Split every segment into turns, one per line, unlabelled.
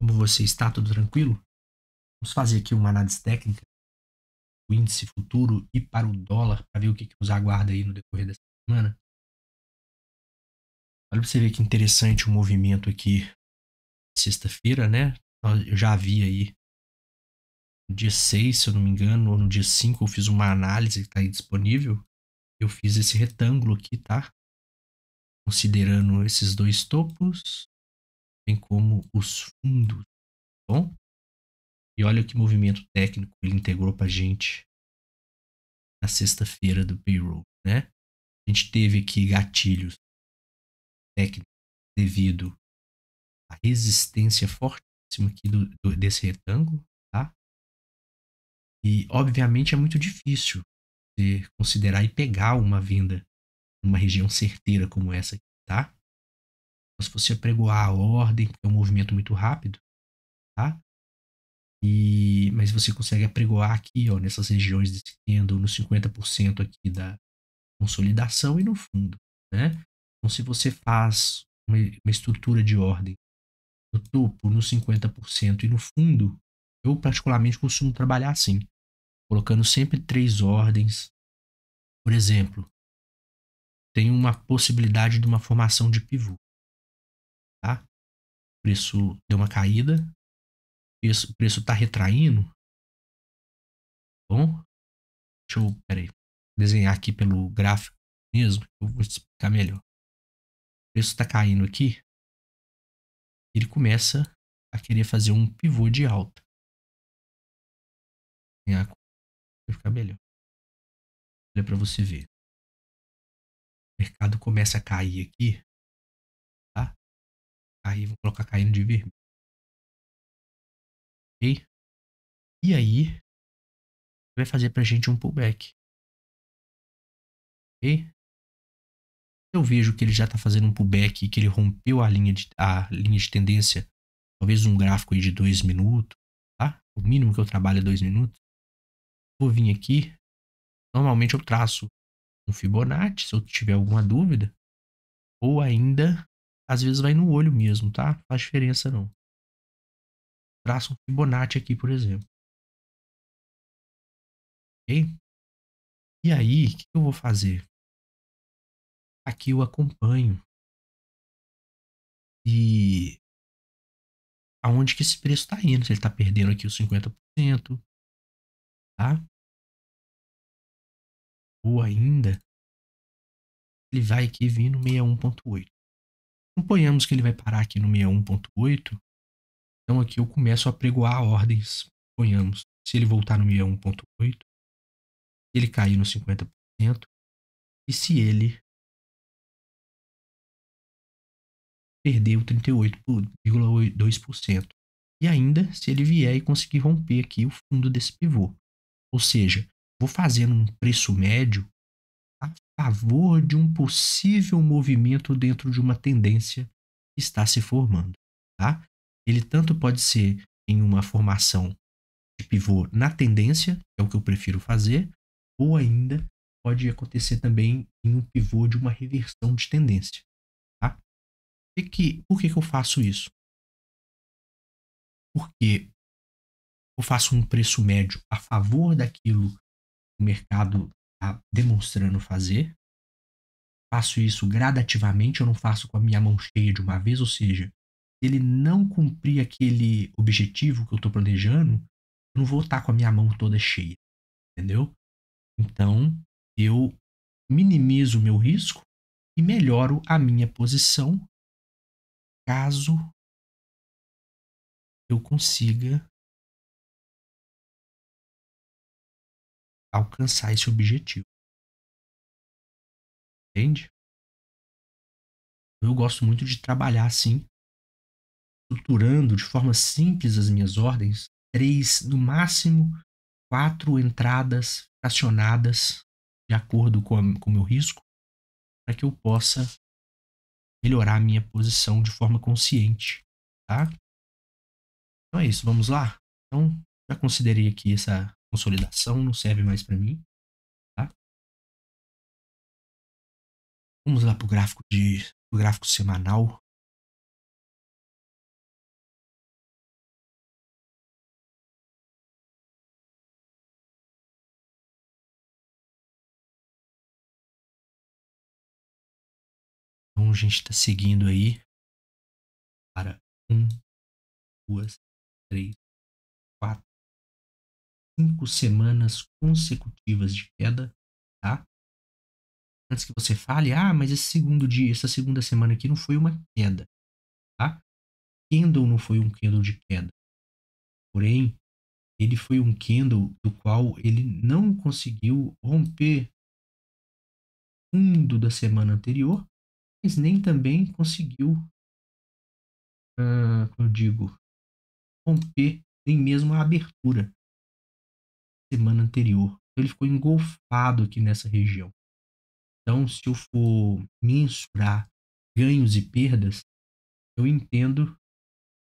Como você está? Tudo tranquilo? Vamos fazer aqui uma análise técnica do índice futuro e para o dólar para ver o que nos aguarda aí no decorrer dessa semana. Olha para você ver que interessante o movimento aqui sexta-feira, né? Eu já vi aí no dia 6, se eu não me engano, ou no dia 5 eu fiz uma análise que está aí disponível. Eu fiz esse retângulo aqui, tá? Considerando esses dois topos, bem como os fundos, tá bom? E olha que movimento técnico ele integrou pra gente na sexta-feira do payroll, né? A gente teve aqui gatilhos técnicos devido à resistência fortíssima aqui desse retângulo, tá? E, obviamente, é muito difícil você considerar e pegar uma venda numa região certeira como essa aqui, tá? Mas se você apregoar a ordem, é um movimento muito rápido, tá? Mas você consegue apregoar aqui, ó, nessas regiões desse candle, no 50% aqui da consolidação e no fundo, né? Então, se você faz uma estrutura de ordem no topo, no 50% e no fundo, eu particularmente costumo trabalhar assim, colocando sempre 3 ordens. Por exemplo, tem uma possibilidade de uma formação de pivô, tá? O preço deu uma caída, o preço está retraindo, bom? Deixa eu, peraí, desenhar aqui pelo gráfico mesmo, eu vou explicar melhor. O preço está caindo aqui, ele começa a querer fazer um pivô de alta. Vai ficar melhor. Olha para você ver. O mercado começa a cair aqui, tá? Aí vou colocar caindo de vermelho. Ok? E aí vai fazer pra gente um pullback. Ok? Eu vejo que ele já tá fazendo um pullback, que ele rompeu a linha de tendência, talvez um gráfico aí de 2 minutos, tá? O mínimo que eu trabalho é 2 minutos. Vou vir aqui. Normalmente eu traço um Fibonacci, se eu tiver alguma dúvida. Ou ainda, às vezes vai no olho mesmo, tá? Não faz diferença não. Traço um Fibonacci aqui, por exemplo. Ok? E aí, o que eu vou fazer? Aqui eu acompanho. E aonde que esse preço está indo? Se ele está perdendo aqui os 50%, tá? Ou ainda, ele vai aqui vir no 61.8. Suponhamos que ele vai parar aqui no 61.8. Então aqui eu começo a pregoar ordens. Suponhamos, se ele voltar no 61.8, ele cair no 50%, e se ele perder o 38,2%. E ainda se ele vier e conseguir romper aqui o fundo desse pivô. Ou seja, vou fazendo um preço médio a favor de um possível movimento dentro de uma tendência que está se formando, tá? Ele tanto pode ser em uma formação de pivô na tendência, que é o que eu prefiro fazer, ou ainda pode acontecer também em um pivô de uma reversão de tendência, tá? Por que eu faço isso? Porque eu faço um preço médio a favor daquilo que o mercado está demonstrando fazer. Faço isso gradativamente, eu não faço com a minha mão cheia de uma vez, ou seja, se ele não cumprir aquele objetivo que eu estou planejando, eu não vou estar com a minha mão toda cheia, entendeu? Então, eu minimizo o meu risco e melhoro a minha posição caso eu consiga alcançar esse objetivo, entende? Eu gosto muito de trabalhar assim, estruturando de forma simples as minhas ordens, 3, no máximo 4 entradas fracionadas de acordo com o meu risco, para que eu possa melhorar a minha posição de forma consciente, tá? Então é isso, vamos lá? Então, já considerei aqui essa consolidação, não serve mais para mim, tá? Vamos lá para o gráfico semanal. Então a gente está seguindo aí para 1, 2, 3, 4, 5 semanas consecutivas de queda, tá? Antes que você fale, mas esse segundo dia, essa segunda semana aqui não foi uma queda, tá? Candle não foi um candle de queda. Porém, ele foi um candle do qual ele não conseguiu romper fundo da semana anterior, mas nem também conseguiu, como eu digo, romper nem mesmo a abertura da semana anterior. Então, ele ficou engolfado aqui nessa região. Então, se eu for mensurar ganhos e perdas, eu entendo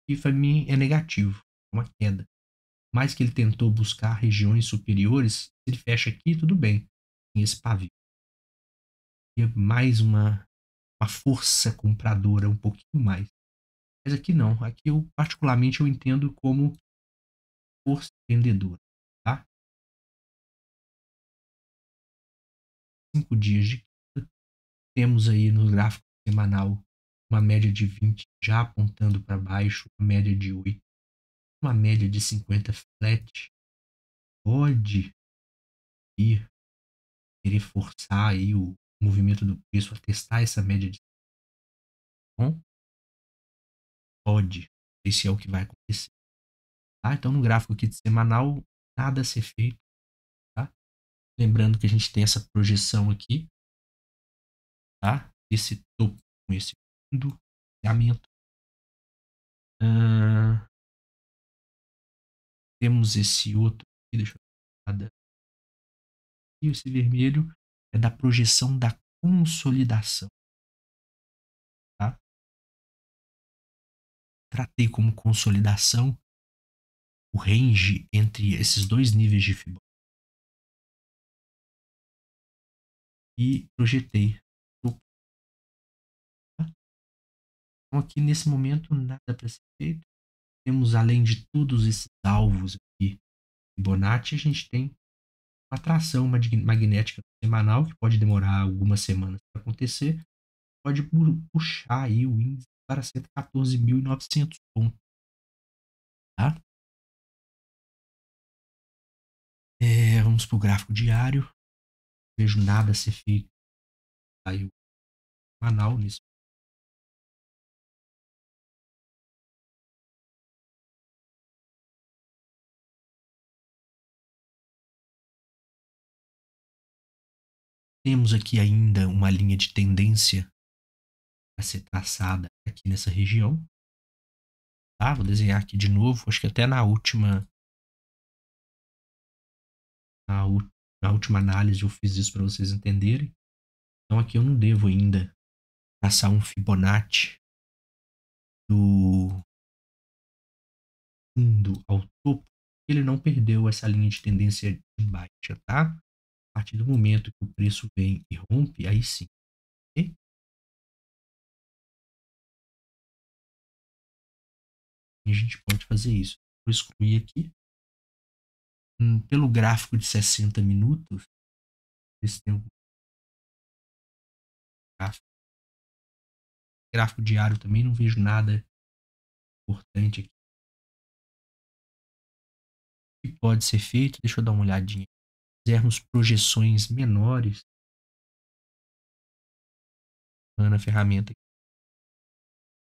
que para mim é negativo, uma queda. Mais que ele tentou buscar regiões superiores, se ele fecha aqui, tudo bem, tem esse pavio. E é mais uma força compradora um pouquinho mais. Mas aqui não, aqui eu particularmente eu entendo como força vendedora, tá? 5 dias de queda, temos aí no gráfico semanal uma média de 20 já apontando para baixo, uma média de 8, uma média de 50 flat, pode ir querer forçar aí o movimento do preço a testar essa média de bom, pode, esse é o que vai acontecer, tá? Então no gráfico aqui de semanal, nada a ser feito, tá? Lembrando que a gente tem essa projeção aqui, tá? Esse topo com esse fundo, alinhamento. Temos esse outro aqui, deixa eu ver. E esse vermelho é da projeção da consolidação, tá? Tratei como consolidação o range entre esses dois níveis de Fibonacci e projetei. Tá? Então aqui nesse momento nada para ser feito. Temos além de todos esses alvos aqui Fibonacci, a gente tem uma atração magnética semanal que pode demorar algumas semanas para acontecer, pode puxar aí o índice para 114.900 pontos, tá? Vamos para o gráfico diário. Não vejo nada a ser feito aí o semanal nisso. Temos aqui ainda uma linha de tendência a ser traçada aqui nessa região, tá? Vou desenhar aqui de novo, acho que até na, na última análise eu fiz isso para vocês entenderem. Então aqui eu não devo ainda traçar um Fibonacci do fundo ao topo, ele não perdeu essa linha de tendência de baixa, tá? A partir do momento que o preço vem e rompe, aí sim, ok? E a gente pode fazer isso. Vou excluir aqui. Pelo gráfico de 60 minutos, ver se tem algum gráfico. Gráfico diário também não vejo nada importante aqui. O que pode ser feito? Deixa eu dar uma olhadinha. Se fizermos projeções menores na ferramenta,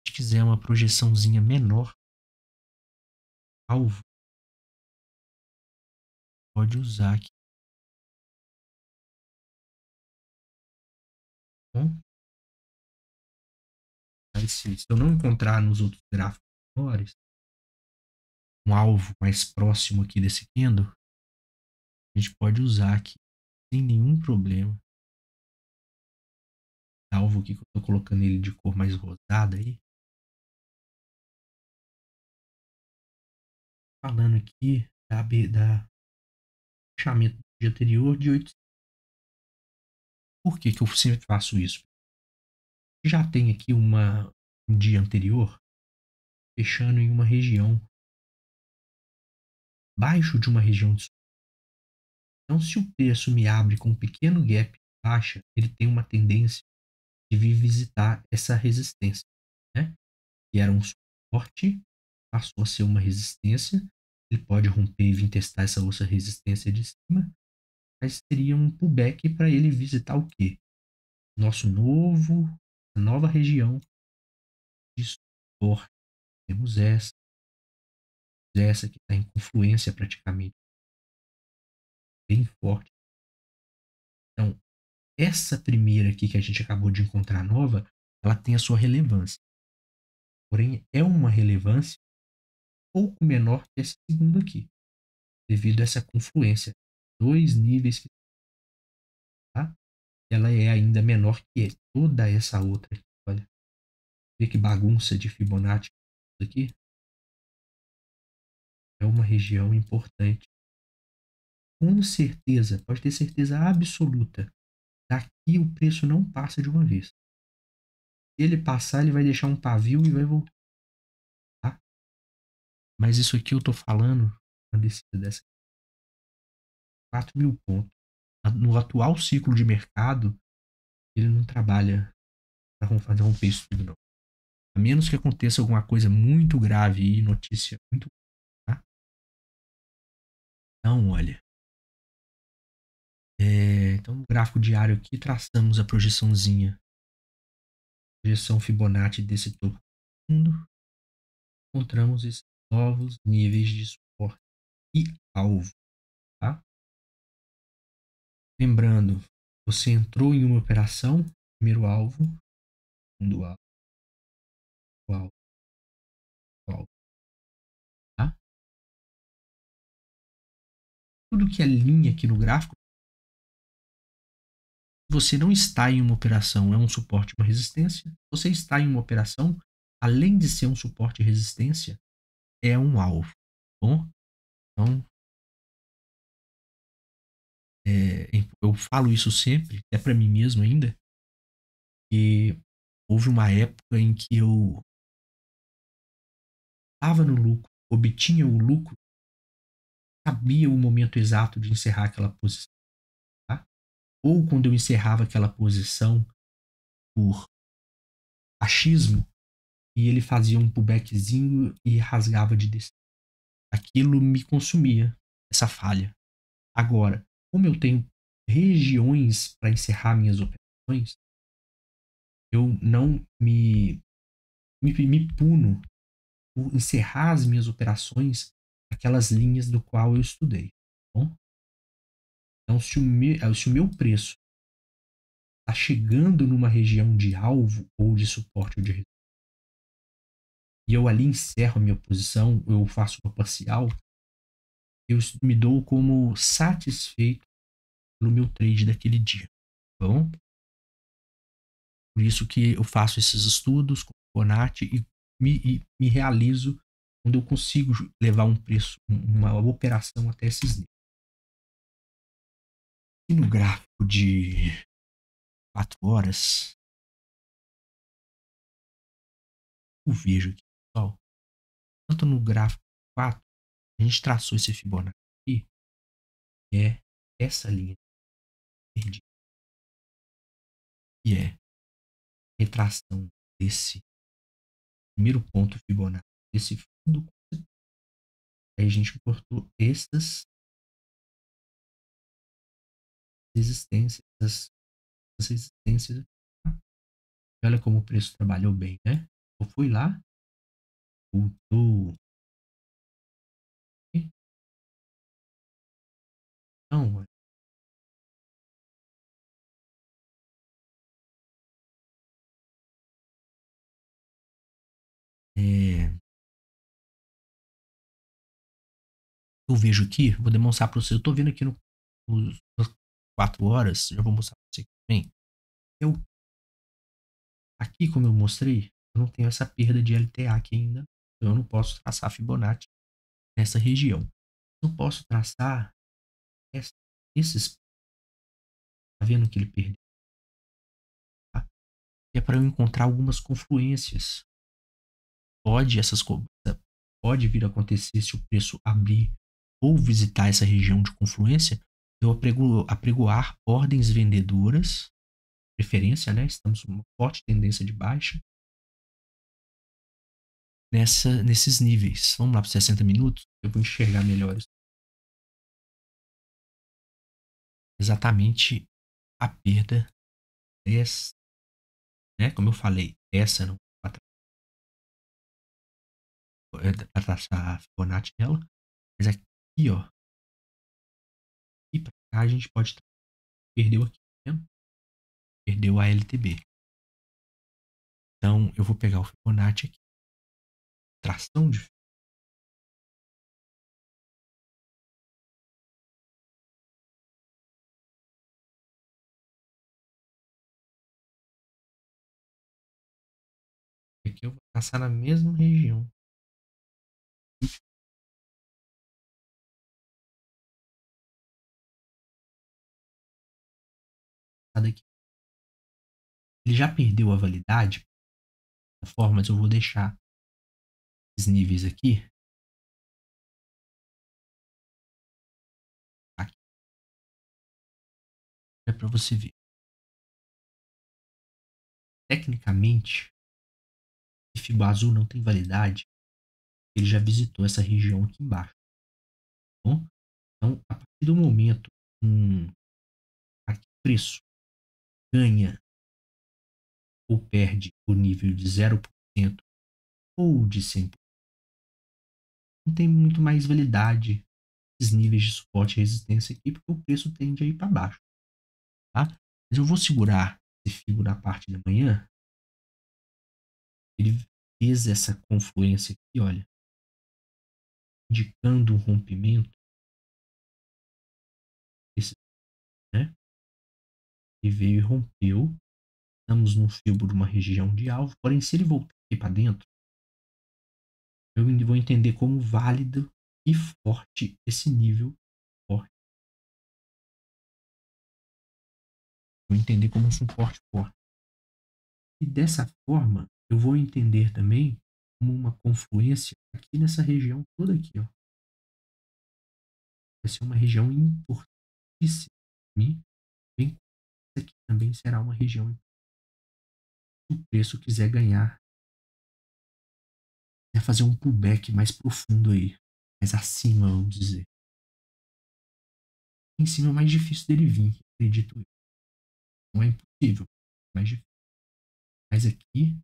se quiser uma projeçãozinha menor, alvo, pode usar aqui. Bom, mas se eu não encontrar nos outros gráficos menores um alvo mais próximo aqui desse candle, a gente pode usar aqui sem nenhum problema. Alvo aqui que eu estou colocando ele de cor mais rosada aí. Falando aqui da fechamento do dia anterior de 8. Por que eu sempre faço isso? Já tem aqui um dia anterior fechando em uma região abaixo de uma região de suporte. Então, se o preço me abre com um pequeno gap baixa, ele tem uma tendência e vir visitar essa resistência, né? Que era um suporte, passou a ser uma resistência. Ele pode romper e vir testar essa outra resistência de cima, mas seria um pullback para ele visitar o quê? A nova região de suporte. Temos essa que está em confluência praticamente bem forte. Então, essa primeira aqui que a gente acabou de encontrar nova, ela tem a sua relevância. Porém, é uma relevância um pouco menor que esse segundo aqui, devido a essa confluência. Dois níveis que tá? Ela é ainda menor que toda essa outra aqui. Olha, vê que bagunça de Fibonacci isso aqui. É uma região importante. Com certeza, pode ter certeza absoluta, daqui o preço não passa de uma vez. Se ele passar, ele vai deixar um pavio e vai voltar. Tá? Mas isso aqui eu tô falando, uma descida dessa 4.000 pontos. No atual ciclo de mercado, ele não trabalha para romper isso tudo, não. A menos que aconteça alguma coisa muito grave e notícia muito. Tá? Então, olha. Então, no gráfico diário aqui, traçamos a projeçãozinha. Projeção Fibonacci desse topo fundo. Encontramos esses novos níveis de suporte e alvo. Tá? Lembrando, você entrou em uma operação, primeiro alvo, segundo alvo, alvo, alvo. Tá? Tudo que é linha aqui no gráfico, você não está em uma operação, é um suporte e uma resistência. Você está em uma operação, além de ser um suporte e resistência, é um alvo. Bom? Então, eu falo isso sempre, até para mim mesmo ainda, que houve uma época em que eu estava no lucro, obtinha o lucro, sabia o momento exato de encerrar aquela posição. Tá? Ou quando eu encerrava aquela posição por achismo, e ele fazia um pullbackzinho e rasgava de descer. Aquilo me consumia, essa falha. Agora, como eu tenho regiões para encerrar minhas operações, eu não me puno por encerrar as minhas operações aquelas linhas do qual eu estudei. Tá bom? Então, se o meu preço está chegando numa região de alvo ou de suporte ou de resistência, e eu ali encerro a minha posição, eu faço uma parcial, eu me dou como satisfeito pelo meu trade daquele dia. Tá bom? Por isso que eu faço esses estudos com o Fibonacci e me realizo quando eu consigo levar um preço, uma operação até esses níveis. E no gráfico de 4 horas, eu vejo aqui, pessoal, tanto no gráfico 4, a gente traçou esse Fibonacci aqui, que é essa linha perdida, que é retração desse primeiro ponto Fibonacci, desse fundo. Aí a gente cortou essas resistências, essas resistências. Olha como o preço trabalhou bem, né? Eu fui lá, voltou. Então, eu vejo aqui, vou demonstrar para você. Eu tô vendo aqui nas 4 horas, já vou mostrar para você também. Aqui, como eu mostrei, eu não tenho essa perda de LTA aqui ainda. Então eu não posso traçar Fibonacci nessa região. Eu posso traçar esses. Tá vendo que ele perdeu? Tá? É para eu encontrar algumas confluências. Pode vir a acontecer se o preço abrir ou visitar essa região de confluência, eu apregoar ordens vendedoras preferência, né? Estamos com uma forte tendência de baixa nesses níveis. Vamos lá para 60 minutos, eu vou enxergar melhor isso. Exatamente a perda dessa, né? Como eu falei, essa não para traçar a Fibonacci nela, mas aqui, ó, e para cá a gente pode perdeu aqui, tá vendo? Perdeu a LTB. Então eu vou pegar o Fibonacci aqui, tração de aqui eu vou traçar na mesma região. Aqui. Ele já perdeu a validade, da forma, mas eu vou deixar esses níveis aqui. Aqui. É para você ver. Tecnicamente, se Fibo azul não tem validade, ele já visitou essa região aqui embaixo. Tá bom? Então, a partir do momento aqui o preço ganha ou perde o nível de 0% ou de 100%, não tem muito mais validade esses níveis de suporte e resistência aqui, porque o preço tende a ir para baixo. Tá? Mas eu vou segurar esse Fibo na parte da manhã. Ele fez essa confluência aqui, olha, indicando um rompimento. Esse, né? Ele veio e rompeu. Estamos no Fibo de uma região de alvo. Porém, se ele voltar aqui para dentro, eu vou entender como válido e forte esse nível forte. Vou entender como um suporte forte. E dessa forma, eu vou entender também como uma confluência aqui nessa região toda aqui, ó. Vai ser uma região importantíssima para mim. Bem, essa aqui também será uma região importante. Se o preço quiser ganhar, quer fazer um pullback mais profundo aí, mais acima, vamos dizer. Em cima é mais difícil dele vir, acredito eu. Não é impossível, é mais difícil. Mas aqui,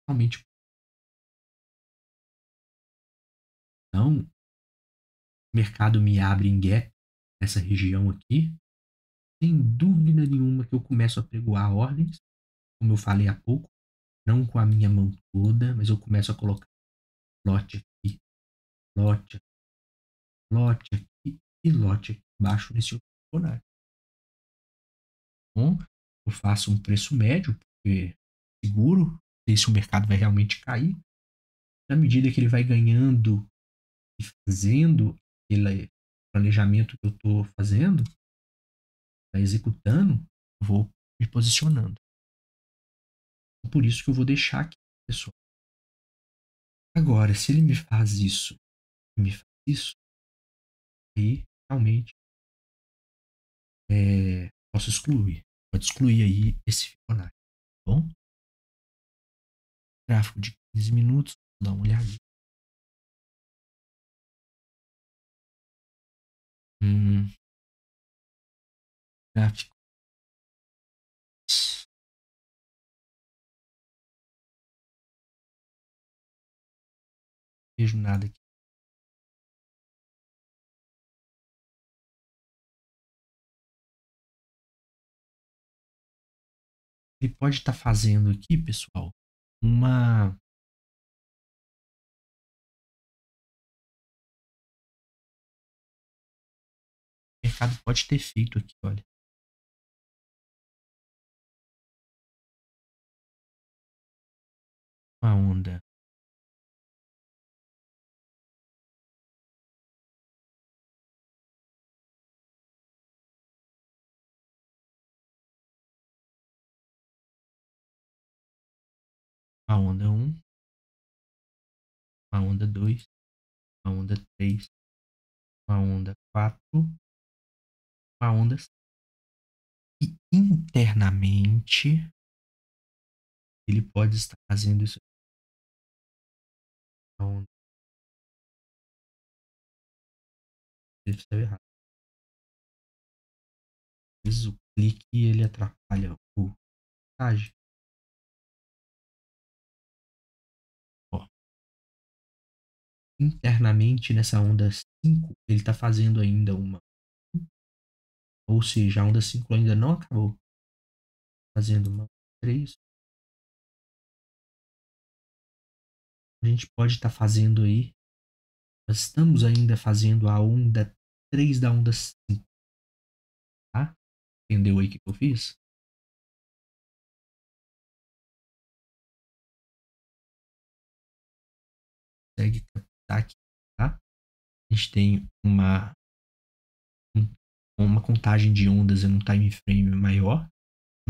realmente, não. O mercado me abre em gap nessa região aqui. Sem dúvida nenhuma que eu começo a pregoar ordens, como eu falei há pouco, não com a minha mão toda, mas eu começo a colocar lote aqui, lote, lote aqui e lote aqui embaixo nesse outro horário. Bom, eu faço um preço médio, porque seguro, sei se o mercado vai realmente cair. Na medida que ele vai ganhando e fazendo aquele planejamento que eu estou fazendo, tá executando, eu vou me posicionando. Por isso que eu vou deixar aqui, pessoal. Agora, se ele me faz isso, aí realmente posso excluir. Pode excluir aí esse Fibonacci, tá bom? Gráfico de 15 minutos, vou dar uma olhadinha. Gráfico. Não vejo nada aqui. Ele pode estar fazendo aqui, pessoal, uma. O mercado pode ter feito aqui, olha. Uma onda. Uma onda 1, uma onda 2, uma onda 3, uma onda 4, uma onda 5. E internamente, ele pode estar fazendo isso. Então, deve ser errado. Às vezes o clique ele atrapalha o mensagem. Ó, internamente nessa onda 5, ele está fazendo ainda uma. Ou seja, a onda 5 ainda não acabou. Fazendo uma 3. A gente pode estar fazendo aí. Nós estamos ainda fazendo a onda 3 da onda 5. Tá? Entendeu aí o que eu fiz? Consegue captar aqui, tá? A gente tem uma contagem de ondas em um time frame maior.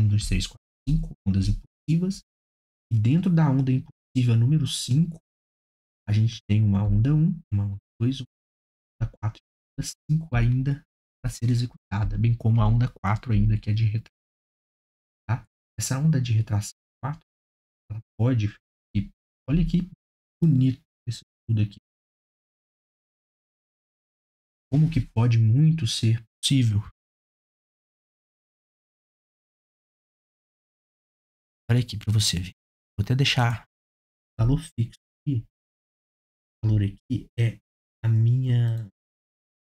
1, 2, 3, 4, 5 ondas impulsivas. E dentro da onda impulsiva número 5, a gente tem uma onda 1, uma onda 2, uma onda 4 e onda 5 ainda para ser executada, bem como a onda 4 ainda que é de retração. Tá? Essa onda de retração 4, ela pode... E olha que bonito isso tudo aqui. Como que pode muito ser possível? Olha aqui para você ver. Vou até deixar valor fixo aqui. O valor aqui é a minha...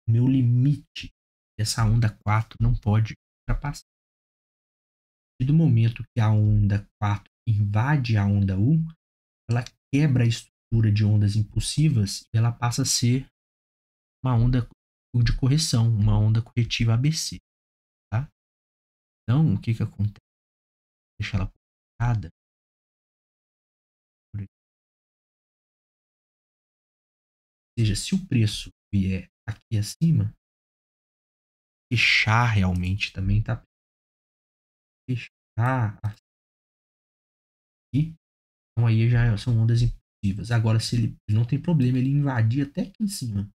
o meu limite. Essa onda 4 não pode ultrapassar. E do momento que a onda 4 invade a onda 1, ela quebra a estrutura de ondas impulsivas e ela passa a ser uma onda de correção, uma onda corretiva ABC. Tá? Então, o que acontece? Deixa ela publicada. Ou seja, se o preço vier aqui acima, fechar realmente também, tá? Fechar aqui, então aí já são ondas impulsivas. Agora, se ele não tem problema, ele invadir até aqui em cima,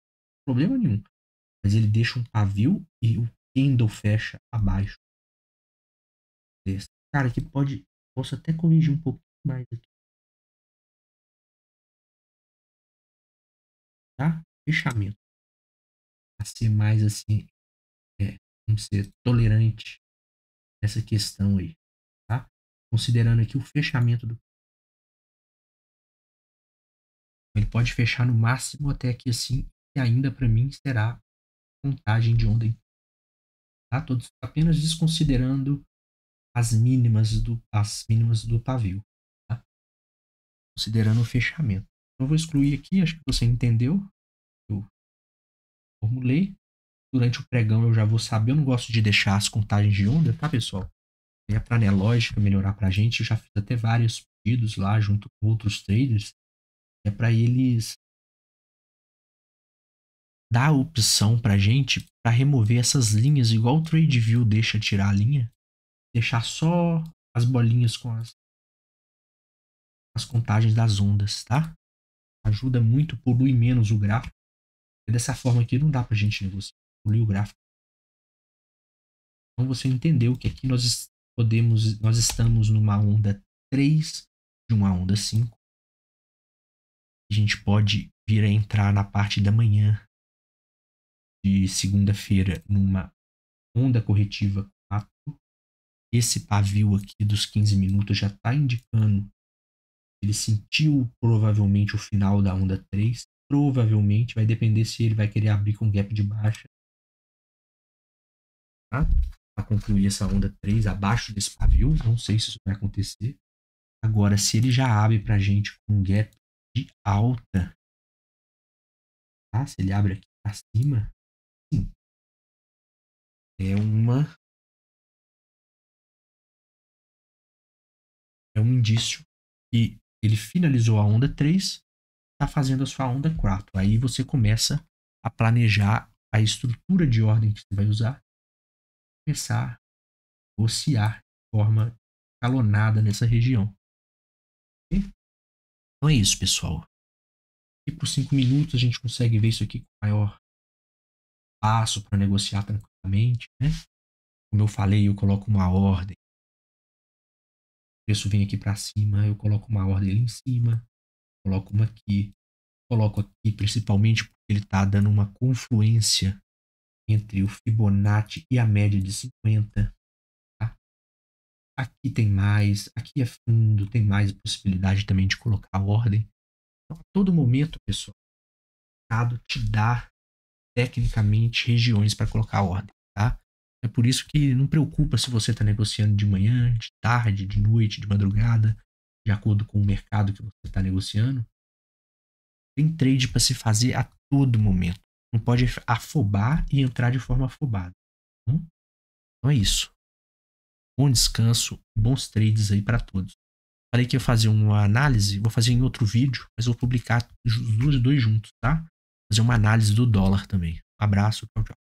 problema nenhum. Mas ele deixa um pavio e o candle fecha abaixo desse. Cara, aqui posso até corrigir um pouquinho mais aqui, tá? Fechamento. Para ser mais assim, vamos ser tolerante nessa questão aí, tá? Considerando aqui o fechamento do... Ele pode fechar no máximo até aqui assim, e ainda para mim será contagem de onda, tá? Todos apenas desconsiderando as mínimas do pavio, tá? Considerando o fechamento. Então, eu vou excluir aqui, acho que você entendeu. Eu formulei. Durante o pregão eu já vou saber. Eu não gosto de deixar as contagens de onda, tá, pessoal? É para a lógica melhorar para a gente. Eu já fiz até vários pedidos lá junto com outros traders. É para eles dar a opção para a gente para remover essas linhas, igual o TradeView deixa tirar a linha. Deixar só as bolinhas com as contagens das ondas, tá? Ajuda muito, polui menos o gráfico. E dessa forma aqui não dá pra gente negociar, poluir o gráfico. Então você entendeu que aqui nós estamos numa onda 3 de uma onda 5. A gente pode vir a entrar na parte da manhã de segunda-feira numa onda corretiva 4. Esse pavio aqui dos 15 minutos já está indicando que ele sentiu provavelmente o final da onda 3. Provavelmente vai depender se ele vai querer abrir com gap de baixa, tá? Para concluir essa onda 3 abaixo desse pavio. Não sei se isso vai acontecer. Agora, se ele já abre pra gente com um gap de alta, tá? Se ele abre aqui pra cima, sim, é um indício que ele finalizou a onda 3, tá fazendo a sua onda 4. Aí você começa a planejar a estrutura de ordem que você vai usar, começar a oscilar de forma escalonada nessa região. Okay? Então é isso, pessoal. E por 5 minutos a gente consegue ver isso aqui com maior passo para negociar tranquilamente, né? Como eu falei, eu coloco uma ordem. O preço vem aqui para cima, eu coloco uma ordem ali em cima, coloco uma aqui, coloco aqui principalmente porque ele está dando uma confluência entre o Fibonacci e a média de 50. Tá? Aqui tem mais, aqui é fundo, tem mais possibilidade também de colocar a ordem. Então, a todo momento, pessoal, o mercado te dá tecnicamente regiões para colocar a ordem. Tá? É por isso que não preocupa se você está negociando de manhã, de tarde, de noite, de madrugada, de acordo com o mercado que você está negociando. Tem trade para se fazer a todo momento. Não pode afobar e entrar de forma afobada. Tá? Então é isso. Bom descanso, bons trades aí para todos. Falei que ia fazer uma análise, vou fazer em outro vídeo, mas vou publicar os dois juntos, tá? Fazer uma análise do dólar também. Um abraço, tchau, tchau.